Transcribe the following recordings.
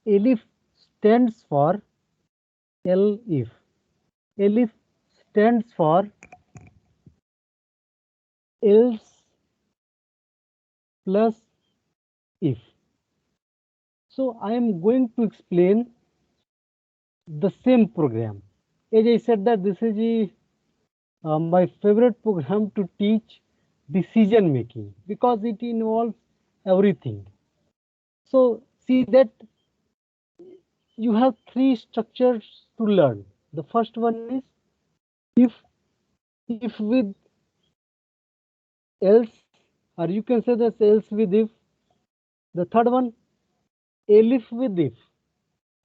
ELIF stands for ELIF. ELIF stands for else plus if. So I am going to explain the same program. As I said that this is my favorite program to teach decision making because it involves everything. So see that you have three structures to learn. The first one is if, if with else, or you can say that else with if. The third one, elif with if.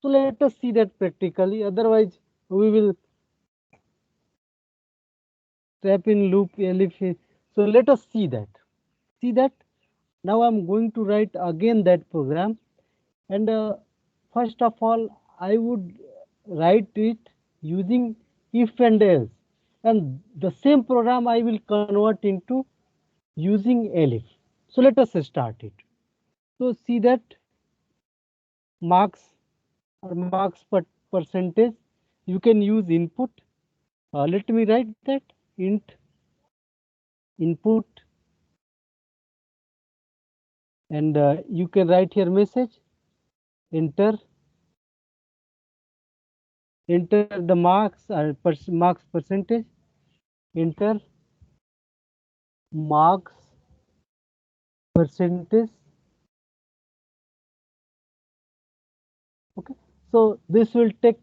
So let us see that practically, otherwise we will trap in loop elif. So let us see that. See that now I'm going to write again that program, and first of all I would write it using if and else, and the same program I will convert into using elif. So let us start it. So see that marks or marks per percentage, you can use input. Let me write that int input, and you can write here message, enter enter the marks or marks percentage, enter marks percentage. Okay, so this will take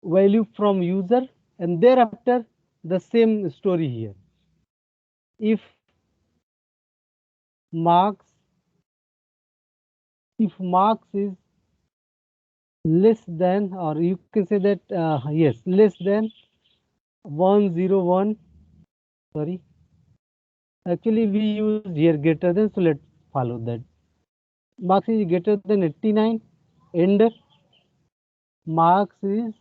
value from user, and thereafter the same story here. If marks if marks is less than, or you can say that yes, less than 101, sorry, actually we use here greater than, so let's follow that. Marks is greater than 89 and marks is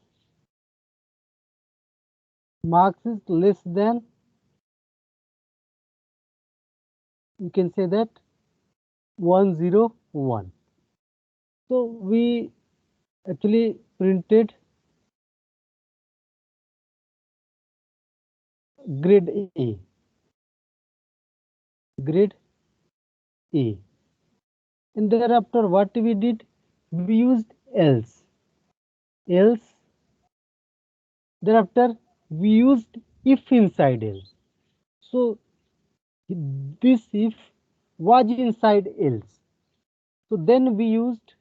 less than, you can say that 101. So we actually printed grade A, grade A, and thereafter what we did, we used else, thereafter we used if inside else. So this if was inside else. So then we used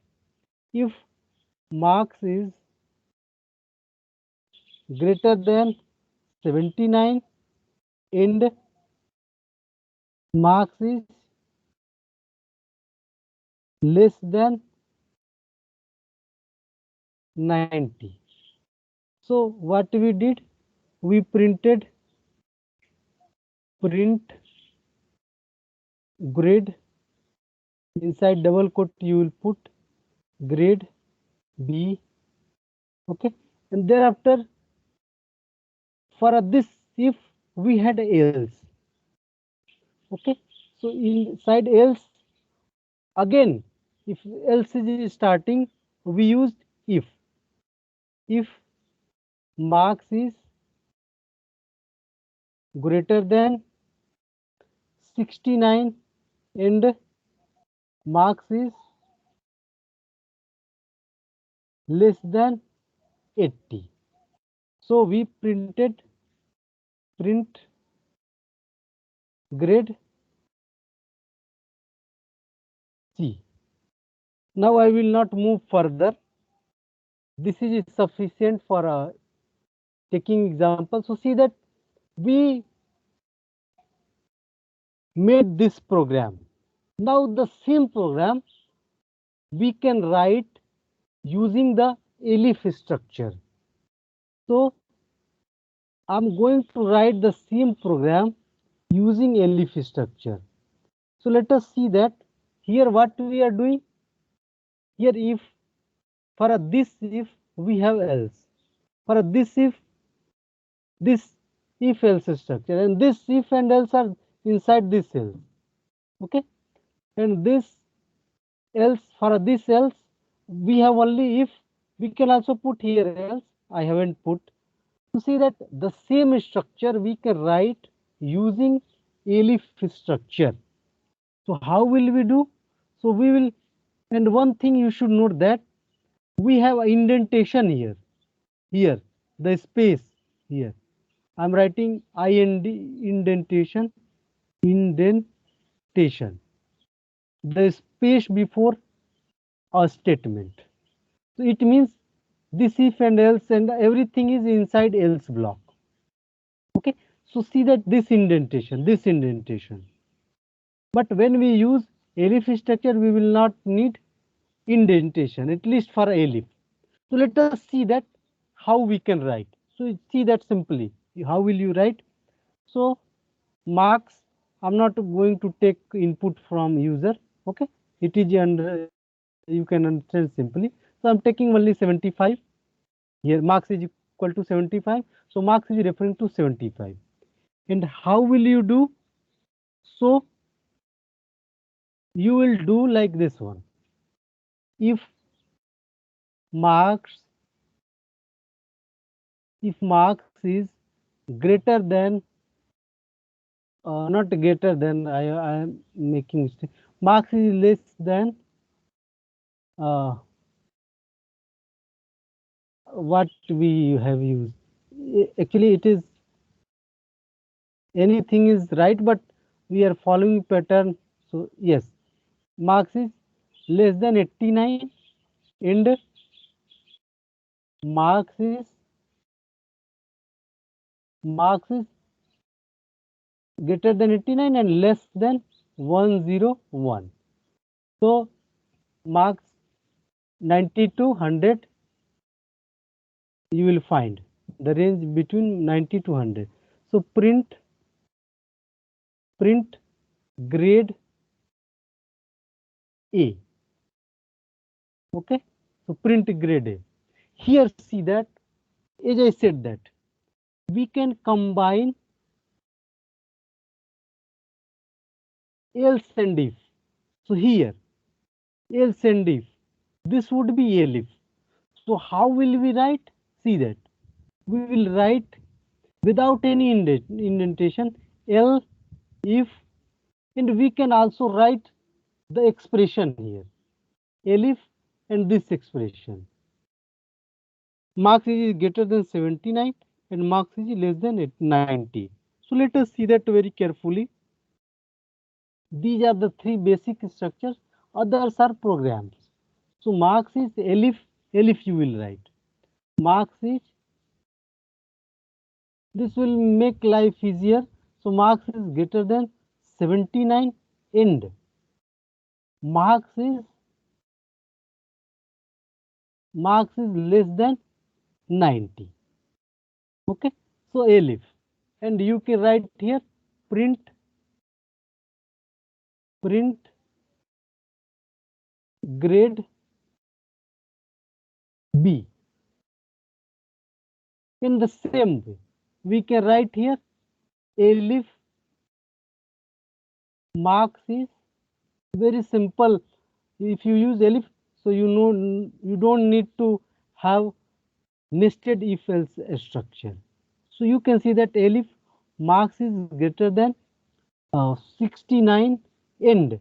if marks is greater than 79 and marks is less than 90. So what we did, we printed print grade, inside double quote you will put grade B. Okay, and thereafter for this if we had else. Okay, so inside else again, if else is starting, we used if marks is greater than 69 and marks is less than 80. So we printed print grade C. Now I will not move further. This is sufficient for taking example. So see that we made this program. Now the same program we can write using the elif structure. So I'm going to write the same program using elif structure. So let us see that here what we are doing. Here if, for this if we have else, for this if else structure, and this if and else are inside this else. Okay, and this else, for this else we have only if. We can also put here else. I haven't put. To see that the same structure we can write using Elif structure. So how will we do? So we will, and one thing you should note that we have indentation here. Here, the space here. I'm writing IND indentation, indentation. The space before a statement. So it means this if and else and everything is inside else block. Okay. So see that this indentation, this indentation. But when we use Elif structure, we will not need indentation, at least for Elif. So let us see that how we can write. So see that simply. How will you write? So marks, I'm not going to take input from user. Okay. It is under, you can understand simply. So I'm taking only 75. Here marks is equal to 75. So marks is referring to 75. And how will you do? So you will do like this one. If marks, if marks is greater than, not greater than, I am making mistake. Marks is less than what we have used. Actually, it is anything is right, but we are following pattern. So yes, marks is less than 89 and marks is marks is greater than 89 and less than 101. So marks 90 to 100 you will find the range between 90 to 100. So print grade A. Okay. So print grade A. Here see that as I said that we can combine else and if. So here else and if this would be elif. So how will we write? See that we will write without any indentation L if, and we can also write the expression here elif and this expression. Marks is greater than 79 and marks is less than 90. So let us see that very carefully. These are the three basic structures. Others are programs. So marks is elif, elif you will write. Marks is, this will make life easier. So marks is greater than 79 and marks is less than 90. Okay. So elif, and you can write here print grade B. In the same way, we can write here elif marks is very simple. If you use elif, so you know you don't need to have nested if else structure. So you can see that elif marks is greater than 69 and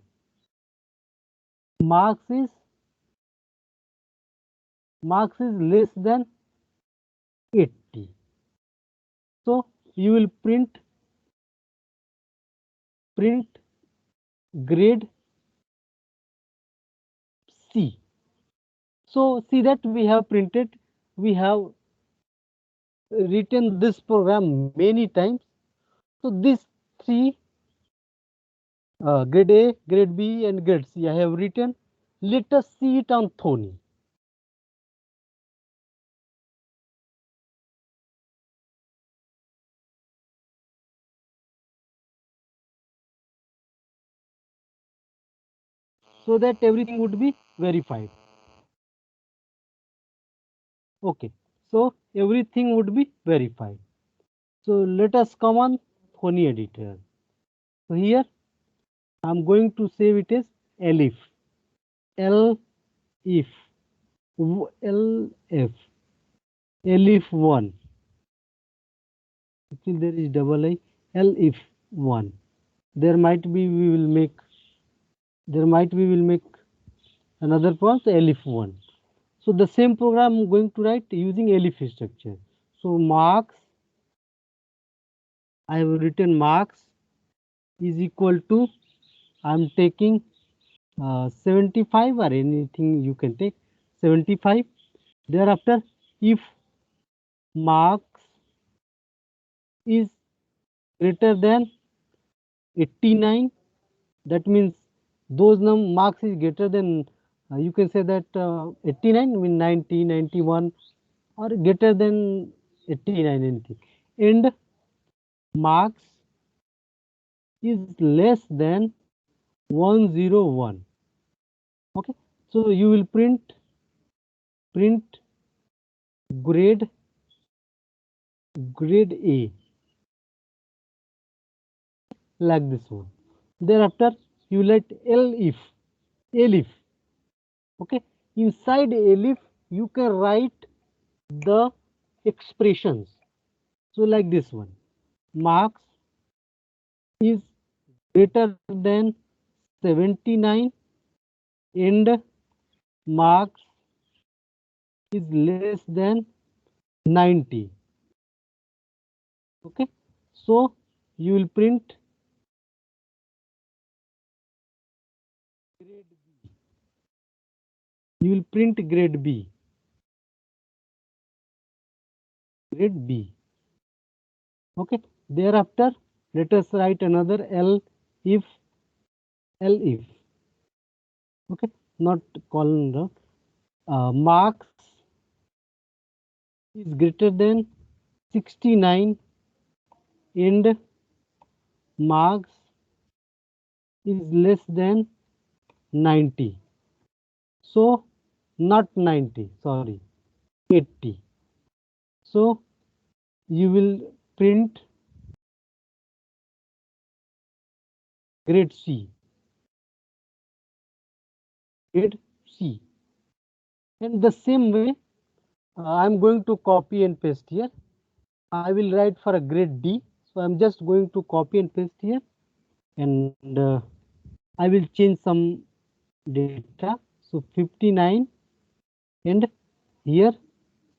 marks is less than 80. So you will print grade C. So see that we have printed, we have written this program many times. So these three, grade A, grade B and grade C I have written. Let us see it on Thony. So that everything would be verified. Okay, so everything would be verified. So let us come on Thony editor. So here I'm going to save it as elif, L if. LF, elif 1. Actually, there is double I, elif 1. There might be we will make another program, so elif 1. So the same program I'm going to write using elif structure. So marks, I have written marks is equal to, I'm taking 75 or anything you can take 75. Thereafter, if marks is greater than 89, that means those marks is greater than, you can say that 89 mean 90, 91 or greater than 89 anything, and marks is less than 101. Okay, so you will print grade A like this one. Thereafter you let elif. Okay, inside elif you can write the expressions. So like this one, marks is greater than 79 and marks is less than 90. Okay, so you will print grade B. You will print grade B. Grade B. Okay, thereafter let us write another if okay, not colon, marks is greater than 69 and marks is less than 90. So not 90, sorry, 80. So you will print grade C. Grade C. And the same way, I'm going to copy and paste here. I will write for a grade D. So I'm just going to copy and paste here, and I will change some data. So 59 and here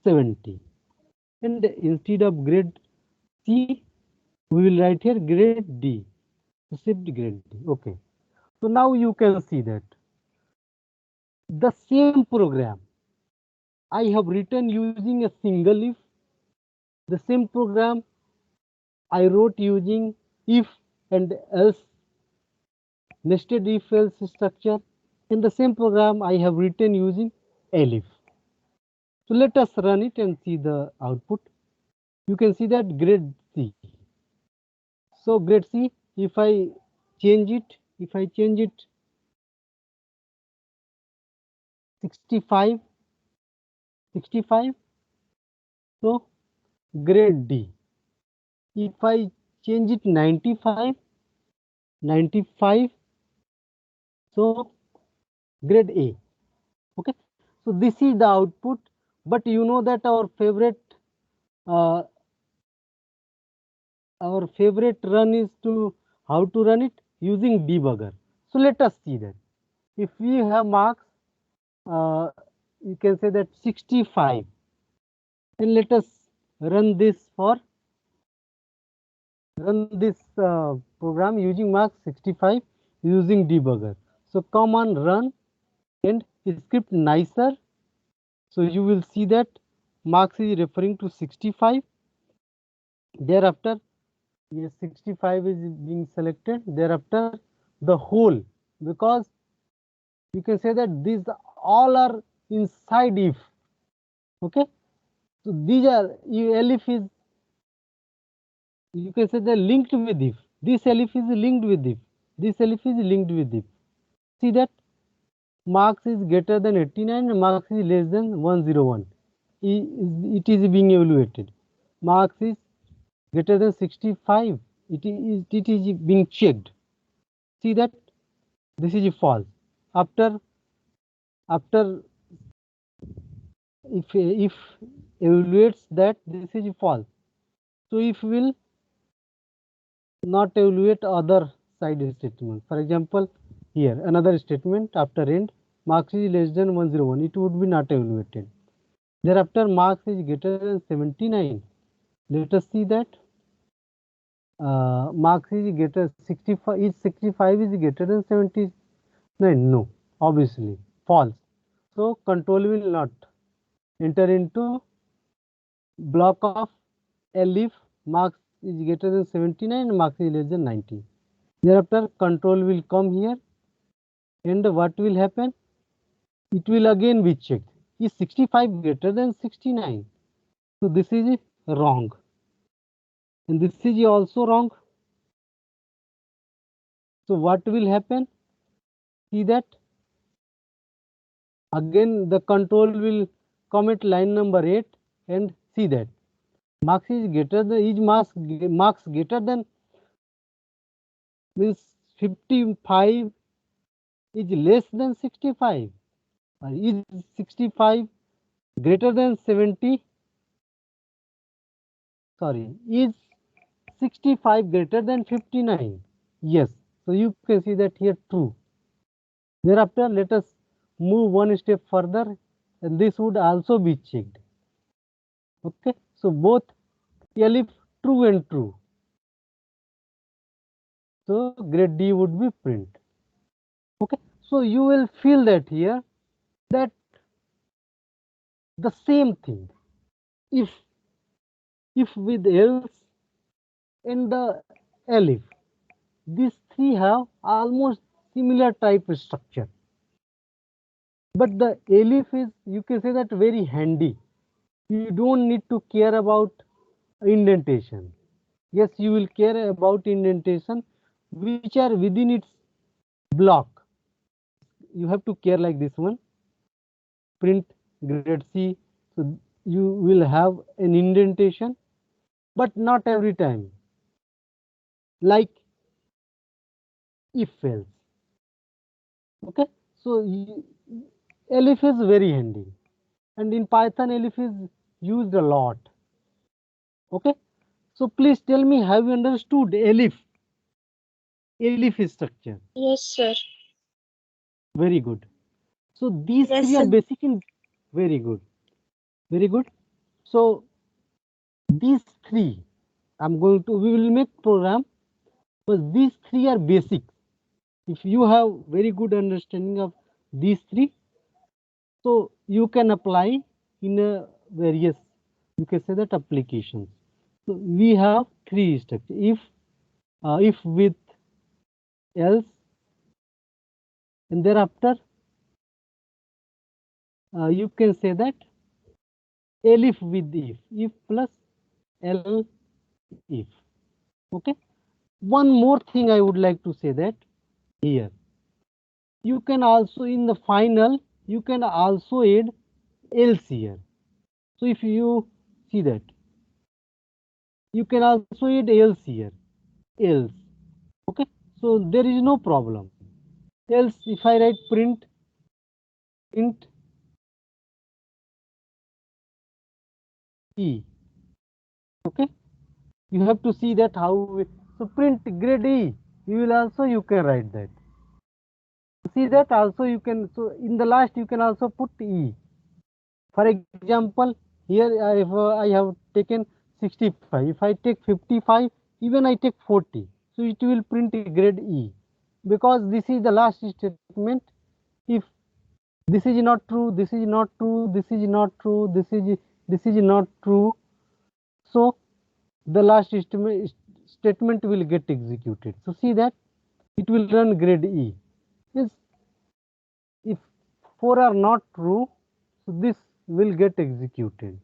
70. And instead of grade C, we will write here grade D. Received grade D. Okay. So now you can see that the same program I have written using a single if. The same program I wrote using if and else, nested if else structure. In the same program I have written using elif. So let us run it and see the output. You can see that grade C. So grade C, if I change it 65, so grade D. If I change it 95, so grade A. Okay, so this is the output, but you know that uh, our favorite run is to how to run it using debugger. So let us see that. If we have marks, uh, you can say that 65, and let us run this program using marks 65 using debugger. So come on, run and script nicer. So you will see that marks is referring to 65. Thereafter, yes, 65 is being selected. Thereafter, the whole, because you can say that these all are inside if. Okay, so these are elif is, you can say they're linked with if. This elif is linked with if. This elif is linked with if. See that marks is greater than 89 and marks is less than 101. It is being evaluated. Marks is greater than 65. It is being checked. See that this is false. After if evaluates that this is false, so if will not evaluate other side statement. For example, here another statement after end marks is less than 101, it would be not evaluated. Thereafter marks is greater than 79. Let us see that marks is greater 65, is 65 is greater than 79? No, obviously false. So control will not enter into block of L if marks is greater than 79 and marks is less than 90. Thereafter control will come here and what will happen? It will again be checked. Is 65 greater than 69? So this is wrong. And this is also wrong. So what will happen? See that again the control will come at line number 8 and see that marks is greater than is marks greater than means 55 is less than 65 or is 65 greater than 70, sorry, is 65 greater than 59? Yes, so you can see that here true. Thereafter let us move one step further and this would also be checked. Okay, so both if true and true, so grade D would be print. Okay, so you will feel that here that the same thing if with else and the elif, these three have almost similar type structure, but the elif is, you can say that, very handy. You don't need to care about indentation. Yes, you will care about indentation which are within its block. You have to care like this one, print grade C. So you will have an indentation, but not every time. Like if else. Okay, so elif is very handy, and in Python elif is used a lot. Okay, so please tell me, have you understood elif structure? Yes, sir. Very good. So these Yes, three are sir. basic in, very good, very good. So these three, I'm going to, we will make program, but these three are basic. If you have very good understanding of these three, so you can apply in a various, you can say that, applications. So we have three structure. If with else, and thereafter you can say that elif with if plus el if. Okay. One more thing I would like to say that here you can also, in the final, you can also add else here. So if you see that, you can also add else here, else. Okay, so there is no problem. Else if I write print e, okay, you have to see that how so print grade e, you will also, you can write that. See that also you can, so in the last you can also put e. For example, here if I have taken 65, if I take 55, even I take 40, so it will print grade E, because this is the last statement. If this is not true, this is not true, this is not true, this is not true, so the last statement will get executed. So see that it will run grade E. Yes, if 4 are not true, so this will get executed.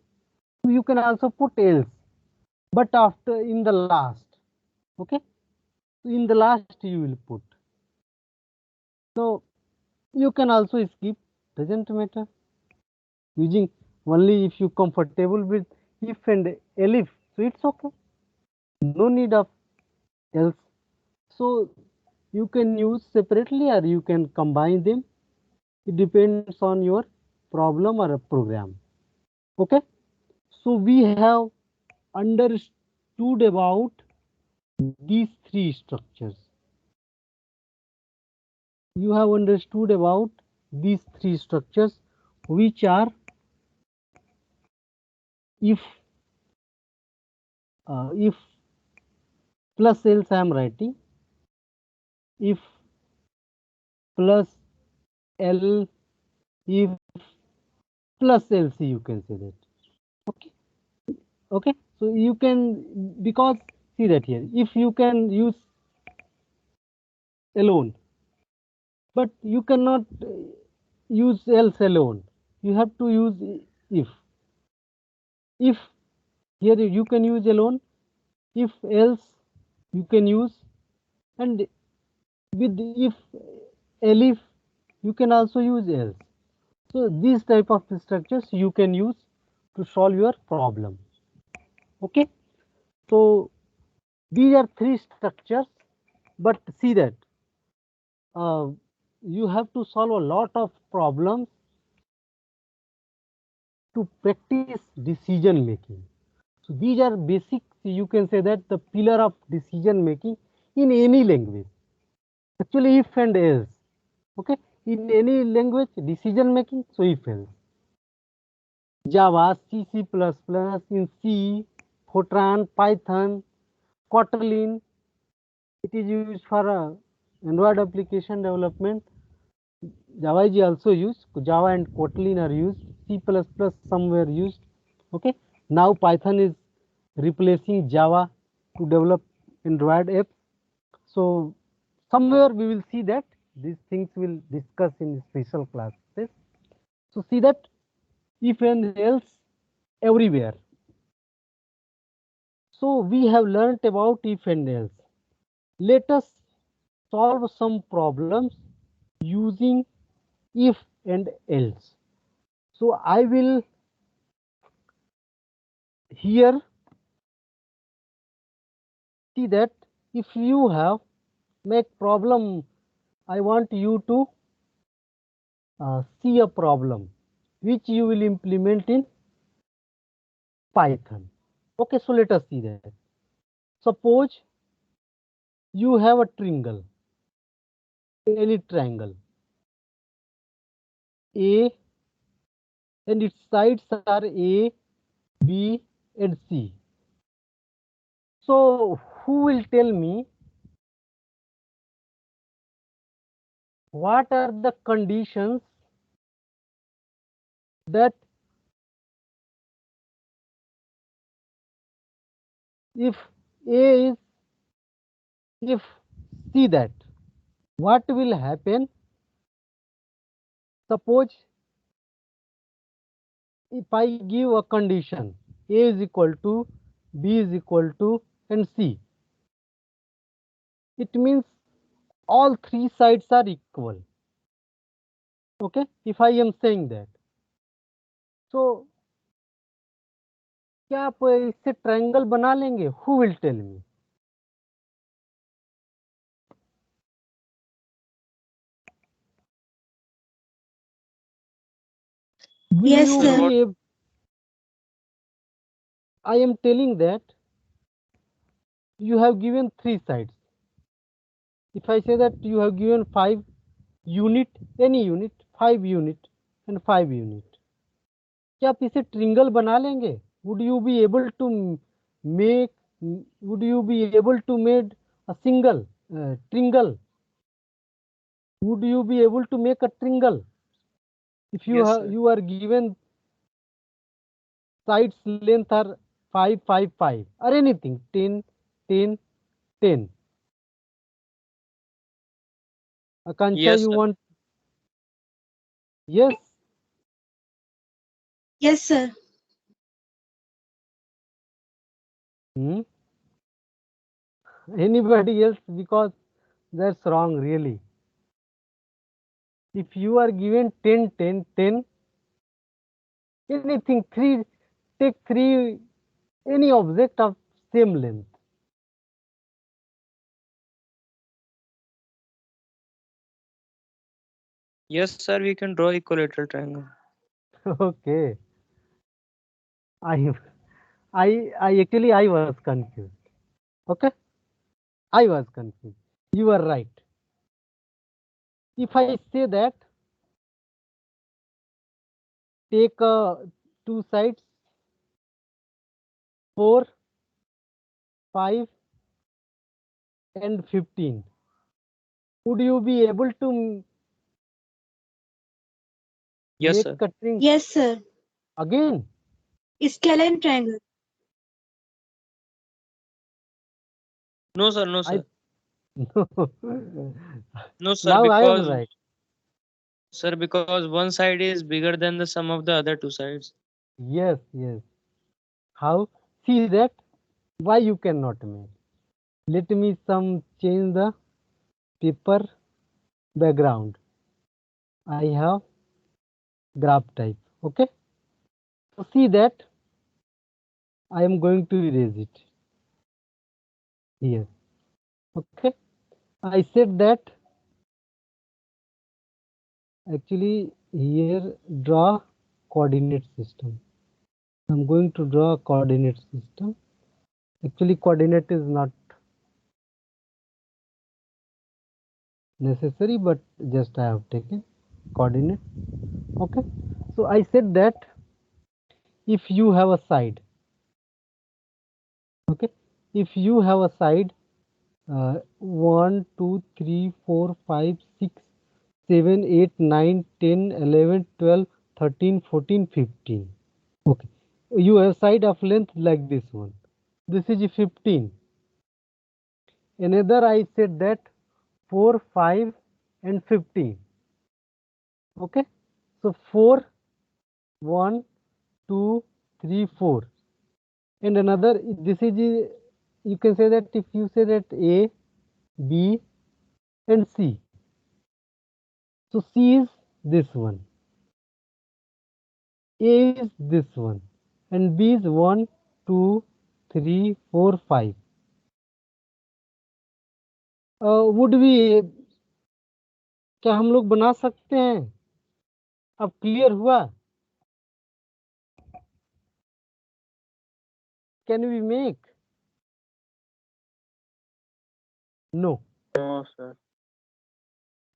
You can also put else, but after, in the last. Okay, in the last you will put. So you can also skip, doesn't matter, using only if you comfortable with if and elif, so it's okay, no need of else. So you can use separately or you can combine them. It depends on your problem or a program. Okay, so we have understood about these three structures. You have understood about these three structures, which are if if plus else I am writing, if plus L, if plus LC, you can say that. Okay, okay. So you can, because see that here, if you can use alone, but you cannot use else alone. You have to use if. If here you can use alone, if else you can use, and with if elif you can also use else. So these type of structures you can use to solve your problem. Okay, so these are three structures, but see that uh, you have to solve a lot of problems to practice decision making. So these are basic, you can say that the pillar of decision making in any language. Actually, if and else. Okay, in any language, decision making, so if else. Java, C, C++, in C, Fortran, Python, Kotlin. It is used for Android application development. Java is also used. Java and Kotlin are used. C++ somewhere used. Okay. Now Python is replacing Java to develop Android apps. So somewhere we will see that these things will discuss in special classes. So see that if and else everywhere. So we have learnt about if and else. Let us solve some problems using if and else. So I will here see that if you have make problem, I want you to see a problem which you will implement in Python. Okay, so let us see that. Suppose you have a triangle, any triangle A, and its sides are A, B, and C. So who will tell me what are the conditions that if A is, if see that what will happen? Suppose if I give a condition A is equal to, B is equal to, and C, it means all three sides are equal. Okay, if I am saying that, so क्या आप इससे triangle बना लेंगे? Who will tell me? Will Yes, you sir. be able, I am telling that you have given three sides. If I say that you have given 5 unit, any unit, 5 unit and 5 unit, क्या आप इसे triangle बना लेंगे? Would you be able to make, would you be able to make a single tringle? Would you be able to make a tringle if you Yes, have, sir. you are given sides length are 5 5 5 or anything 10 10 10? Akanksha, Yes, you sir. want? Yes. Yes, sir. Hmm? Anybody else? Because that's wrong really. If you are given 10 10 10, anything 3, take 3, any object of same length. Yes, sir. We can draw equilateral triangle. Okay, I, I actually I was confused. Okay, I was confused. You are right. If I say that, take two sides, 4, 5, and 15. Would you be able to Yes, make sir. a string Yes, sir. again? Scalene triangle. No, sir. No, I sir. No, sir. now I am Because, right. sir, because one side is bigger than the sum of the other two sides. Yes, yes. How? See that? Why you cannot make? Let me some change the paper background. I have graph type. Okay. So see that I am going to erase it here. Okay. I said that actually here draw coordinate system. I'm going to draw a coordinate system. Actually coordinate is not necessary, but just I have taken coordinate. Okay. So I said that if you have a side, okay, if you have a side 1 2 3 4 5 6 7 8 9 10 11 12 13 14 15. Okay, you have side of length like this one. This is 15. Another I said that 4 5 and 15. Okay, so 4 1 2 3 4, and another this is you can say that if you say that A B and C, so C is this one, A is this one, and B is 1 2 3 4 5. Would भी क्या हम लोग बना सकते हैं? अब clear हुआ? Can we make? No. No, sir.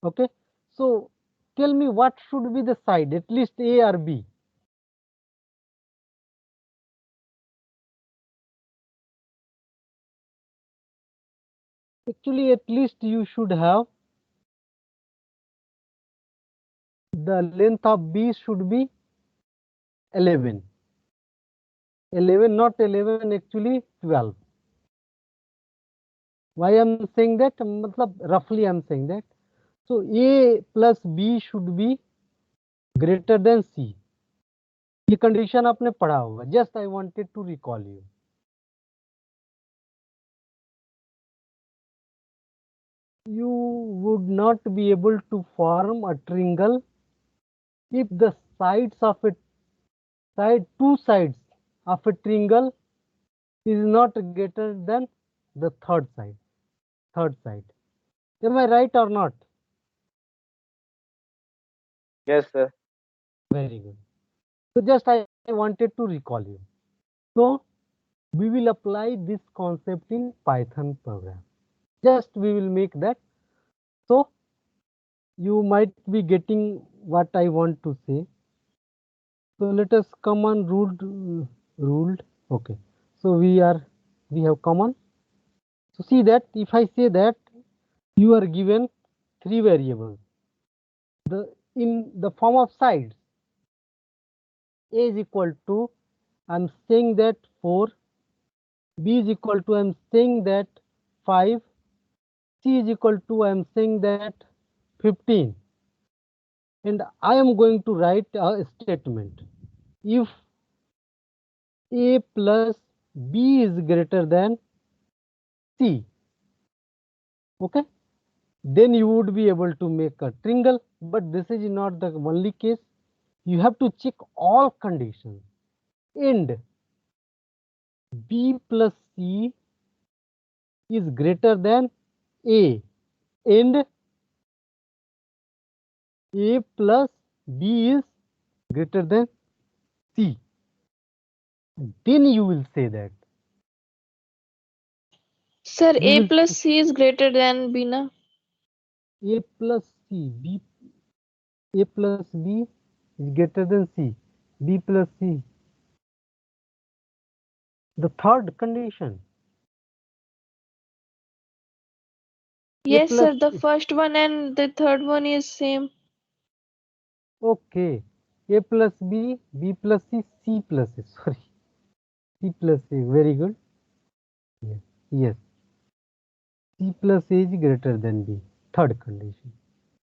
Okay, so tell me what should be the side, at least A or B? Actually at least you should have the length of B should be 11. 11, not 11, actually 12. Why I'm saying that? मतलब roughly I'm saying that. So A plus B should be greater than C. ये condition आपने पढ़ा होगा. Just I wanted to recall you. You would not be able to form a triangle if the sides of a two sides of a triangle is not greater than the third side. Am I right or not? Yes, sir. Very good. So just I wanted to recall you. So we will apply this concept in Python program. Just we will make that. So you might be getting what I want to say. So let us come on ruled. Okay. So we have common. So see that if I say that you are given three variables, the in the form of sides, A is equal to, I'm saying that 4, B is equal to, I'm saying that 5, C is equal to, I'm saying that 15, and I am going to write a statement. If A plus B is greater than C, okay, then you would be able to make a triangle, but this is not the only case. You have to check all conditions, and B plus C is greater than A, and A plus B is greater than C. then you will say that. Sir, You A will plus C is greater than B, na? A plus C, B, A plus B is greater than C, B plus C. The third condition. Yes, plus sir, the C. first one and the third one is same. Okay. A plus B, B plus C, C plus A. Sorry. C plus A. Very good. Yes. Yes. C plus A is greater than B. Third condition.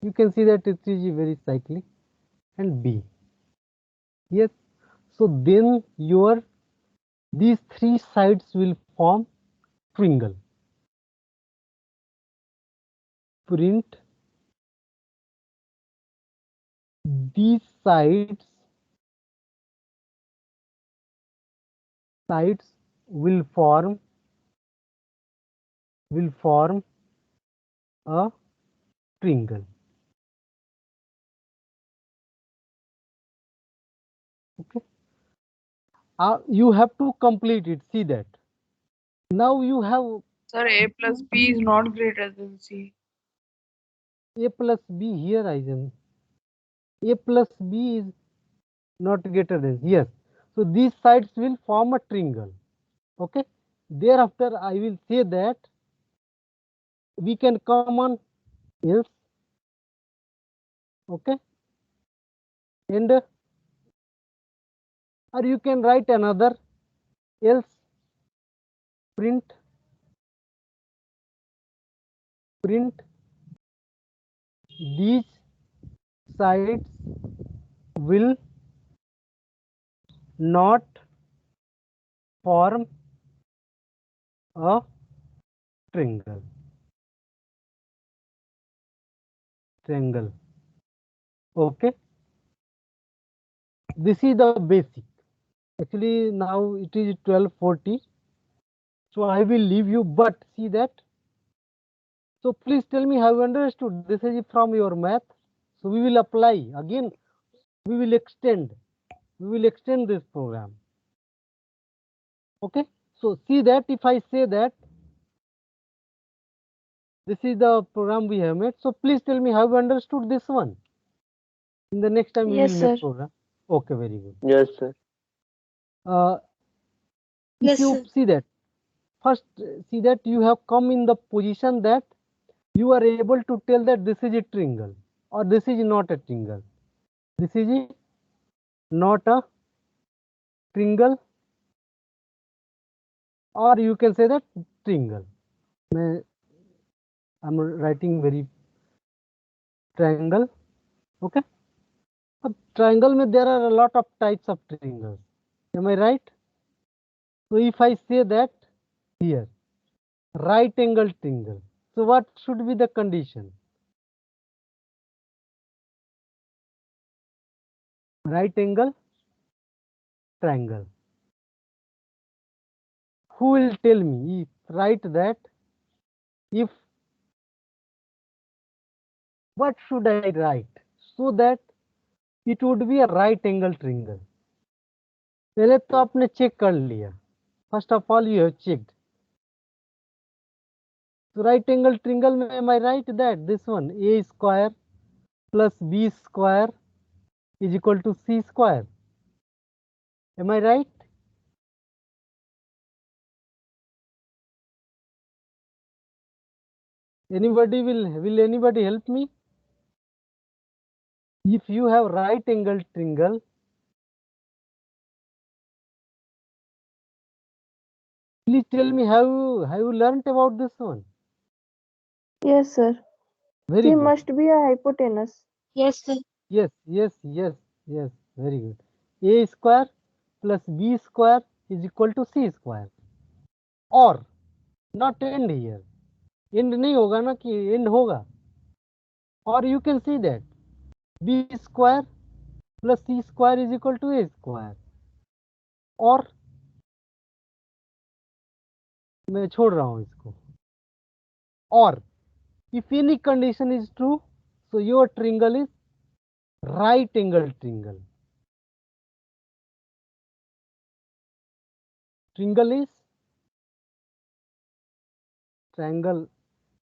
You can see that it is very cyclic. And B. Yes. So then these three sides will form triangle. Print these sides will form a triangle. Okay. You have to complete it. See that. Now you have Sir, A plus B is not greater than C. A plus B here I am. A plus B is not greater than, yes. So these sides will form a triangle. Okay. Thereafter I will say that we can come on else. Okay. And or you can write another else. Print these sides will not form a triangle. Okay. This is the basic. Actually now it is 12:40. So I will leave you, but see that. So please tell me, have you understood? This is from your math. So we will apply again. We will extend this program. Okay. So see that if I say that this is the program we have made. So please tell me, have you understood this one? In the next time we Yes, will sir. make program. Okay, very good. Yes, sir. If Yes, you sir. see that, first see that you have come in the position that you are able to tell that this is a triangle or this is not a triangle. This is not a triangle, or you can say that triangle. I'm writing very triangle. Okay. A triangle में there are a lot of types of triangles. Am I right? So if I say that here, right angle triangle. So what should be the condition? Right angle triangle. Who will tell me? If write that, if what should I write so that it would be a right angle triangle? पहले तो आपने check कर लिया. First of all, you have checked. So right angle triangle, am I right that this one a square plus b square is equal to c square? Am I right? Anybody will anybody help me? If you have right angle triangle, please tell me, have you learnt about this one? Yes, sir. Very C good. must be a hypotenuse. Yes, sir. Yes. Very good. A square plus b square is equal to c square. Or not end here. End नहीं होगा ना कि end होगा. Or you can see that b square plus c square is equal to a square. Or मैं छोड़ रहा हूँ इसको. Or if any condition is true, so your triangle is right angle triangle. triangle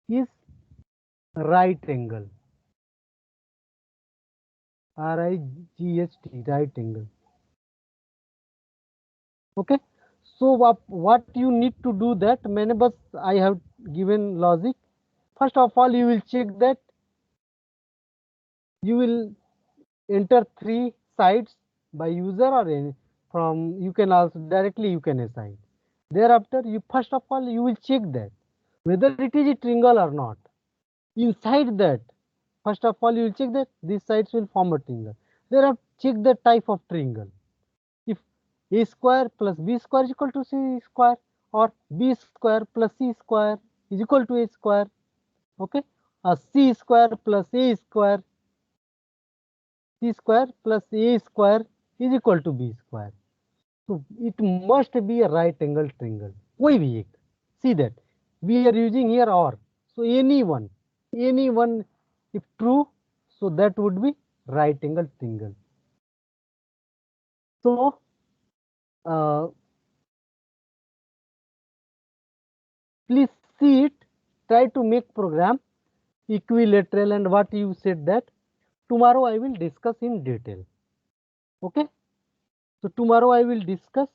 is right angle. RIGHT, right angle. Okay. So what you need to do that, मैंने बस I have given logic. First of all, you will check that you will enter 3 sides by user or any, from you can also directly you can assign. Thereafter, you first of all you will check that whether it is a triangle or not. Inside that, first of all you will check that these sides will form a triangle. Thereafter, check the type of triangle. If a square plus b square is equal to c square, or b square plus c square is equal to a square. Okay, c square plus a square, c square plus a square is equal to b square. So it must be a right angle triangle. कोई भी एक. See that we are using here or. So any one if true, so that would be right angle triangle. So please see it, try to make program equilateral, and what you said that tomorrow I will discuss in detail. Okay, so tomorrow I will discuss,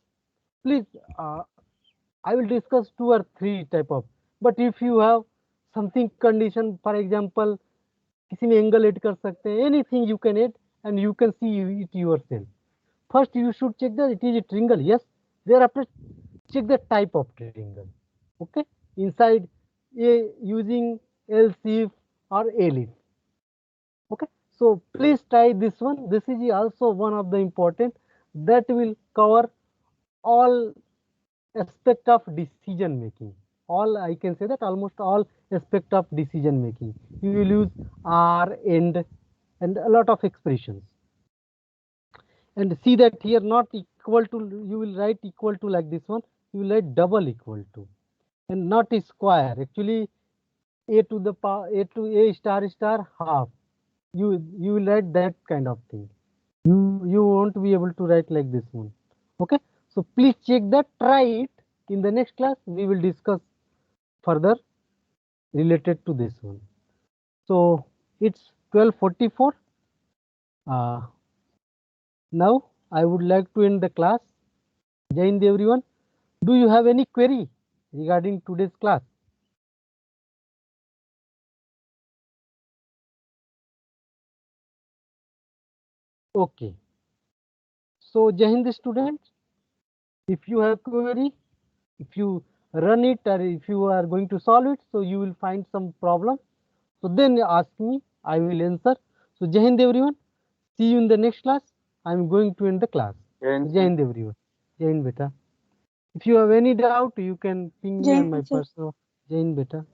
please I will discuss 2 or 3 type of, but if you have something condition, for example किसी में angle add कर सकते हैं, anything you can add and you can see it yourself. First you should check that it is a triangle, yes. Thereafter check the type of triangle. Okay, inside a using L-shape or A-leaf. Okay, so please try this one. This is also one of the important that will cover all aspect of decision making. All, I can say that almost all aspect of decision making. You will use R, and a lot of expressions. And see that here not equal to, you will write equal to like this one. You will write double equal to, and not a square. Actually, a to the power a to a star star half. You will write that kind of thing. You won't be able to write like this one. Okay, so please check that, try it. In the next class we will discuss further related to this one. So it's 12:44. Now I would like to end the class. Jai Hind everyone. Do you have any query regarding today's class? Okay. So Jai Hind students, if you have query, if you run it or if you are going to solve it, so you will find some problem. So then ask me, I will answer. So Jai Hind everyone. See you in the next class. I am going to end the class. Jai Hind everyone. Jai Hind beta. If you have any doubt, you can ping me Jai on Hind, my sir. personal. Jai Hind beta.